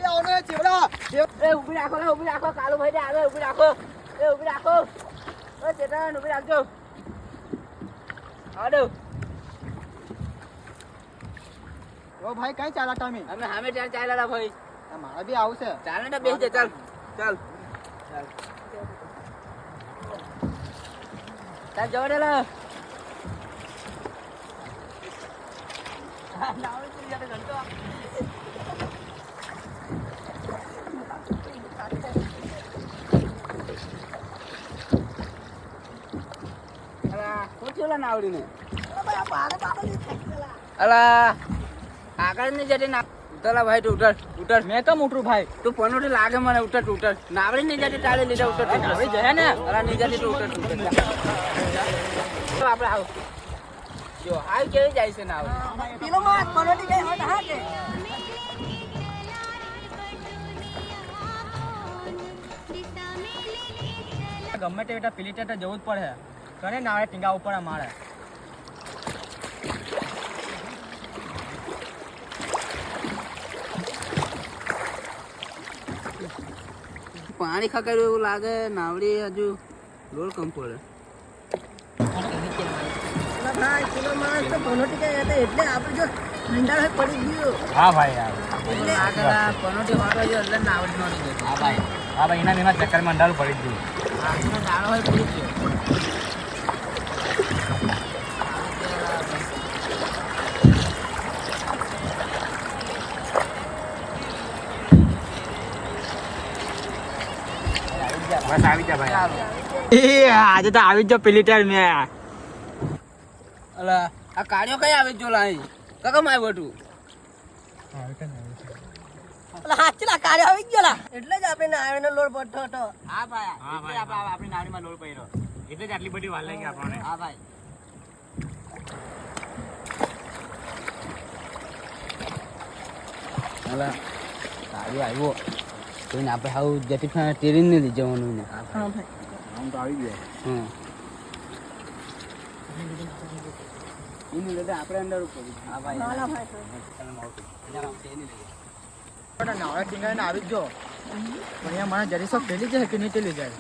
બી આવનો ચેવડા એ ઊભી રાખો કાલુ ભાઈ ને આવે ઊભી રાખો એ ચેતન ઊભી રાખજો આડો ઓ ભાઈ કઈ ચાલા તમે અમે સામે ત્યાં ચાલ્યા ભાઈ મારા બી આવશે ચાલે ને બેસી જા ચાલ જવા દે લા આગળ ની જતી ના ઉતરલા ભાઈ તું ઉતર મેં કમ ઉતરું ભાઈ તું પનોટી લાગે મને ઉતર નાવડી ની જતી તાળી લીધા ઉતર નાવડી જહે ને અલા ની જતી તું ઉતર આપણે આવ જો આ કેવી જાય છે નાવડી પેલો માં પનોટી ગઈ હટ હા કે ગમે તે બેટા પેલી ટેટા જવું જ પડે કને નાવે ટીંગા ઉપર મારે પાણી ખકાડ્યું એવું લાગે નાવડી હજુ લોલ કમ પડે ભાઈ પેલો માણસ તો પનોટી ગઈ એટલે આપણે જો ઠંડા પડી ગયો હા ભાઈ યાર પનોટી મારવા જો એટલે નાવડી નોડી ગઈ હા ભાઈ એના ચક્કરમાં અંધારું પડી ગયું આનો દાણો હોય પડી ગયો બસ આવી જા ભાઈ આજે તો આવી જ પેલી ટાઈમ મેં અલા આ કાળિયો કઈ આવે જો લાઈ કકમ આવ્યો તું હાચલા કાર્ય આવી ગયેલા એટલે જ આપણે નાવેનો લોડ પડતો હતો હા ભાઈ આપણી નાવડીમાં લોલ પડ્યો એટલે જ આટલી બધી વાર લાગી આપણને હા ભાઈ અલા કાળિયો આવ્યો કોઈને આપણે હાવ જતી ટેરીને નહીં લઈ જવાનું ને હા ભાઈ આમ તો આવી ગયો હા એની લીધે આપણે અંદર ઉપર હા ભાઈ નાના ભાઈ નાવા ટીંગાઈને આવી જ જો પણ અહીંયા મને જરી સો પેલી જાય કે નહીં પેલી જાય